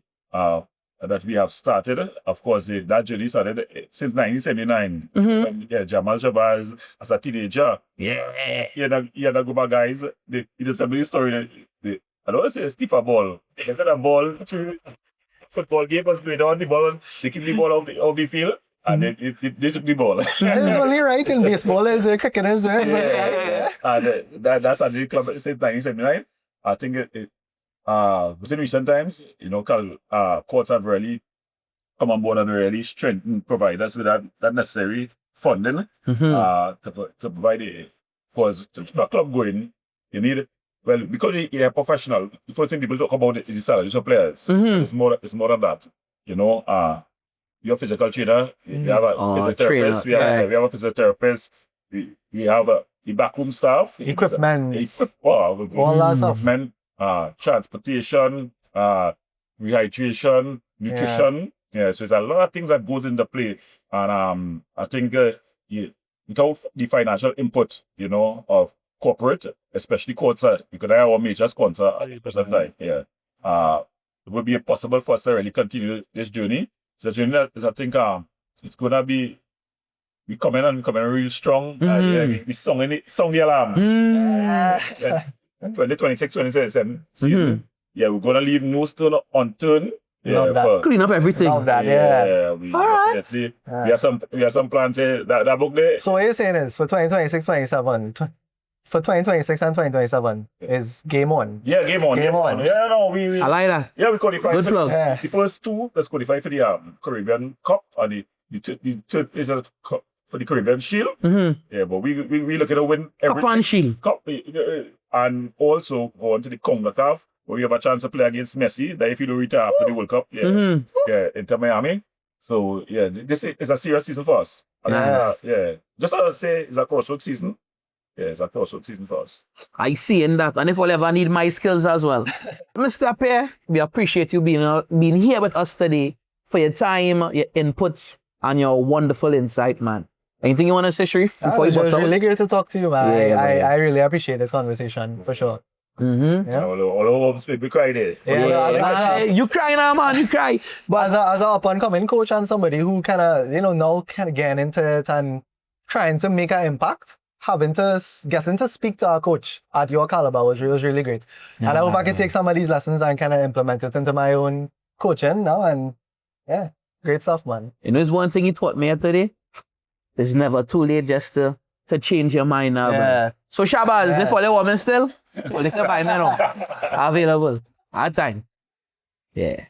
That we have started. Of course, that journey started since 1979. When Jamal Shabazz, as a teenager, he had a group of guys. It is a big story. I don't say stiffer ball. They got a ball, football game was going on, the ball was, they keep the ball off the field, and they took the ball. It's only right in baseball, is cricket as well. That's at the club since 1979. I think within recent times, you know, courts have really come on board and really strengthened, provide us with that necessary funding to provide for us to keep a club going. You need, well, because you're a professional, the first thing people talk about is the salaries of players. It's more than that. You know, you're a physical trainer, you have a physiotherapist, we have a physiotherapist, we have the backroom staff, equipment, all that stuff. Transportation, rehydration, nutrition. So there's a lot of things that goes into play. And I think without the financial input, you know, of corporate, especially courts, because they are our major sponsor at this present time. It would be impossible for us to really continue this journey. It's a journey that I think it's gonna be we coming real strong. We song the alarm. 2026, 2027 season. We're gonna leave no stone unturned. Clean up everything. Love that, we definitely. We have some plans that book there. So what you're saying is for 2026, 27, for 2026 and 2027 is game on. Game on. I like that. We qualified. Good plug. The first two, let's qualify for the Caribbean Cup and is a cup for the Caribbean Shield. Yeah, but we looking to win everything. Cup and Shield. Cup, and also go on to the CONCACAF, where we have a chance to play against Messi. That if you don't retire after the World Cup, into Miami. So yeah, this is a serious season for us. Just to say, it's a crossroad season. Yeah, it's a crossroad season for us. I see in that, and if I'll ever need my skills as well. Mr. Pierre, we appreciate you being here with us today for your time, your inputs, and your wonderful insight, man. Anything you want to say, Sharif? Before It was really great to talk to you, man. I really appreciate this conversation, for sure. Yeah. All of us, we cried there. You cry now, man, you cry. But as a up-and-coming coach and somebody who kind of, now kind of getting into it and trying to make an impact, getting to speak to our coach at your caliber was really great. And I hope I can take some of these lessons and kind of implement it into my own coaching now. And yeah, great stuff, man. It's one thing he taught me today. It's never too late just to change your mind now. Man. So Shabazz, if all the women still, well, they can buy me now. Available. At time. Yeah.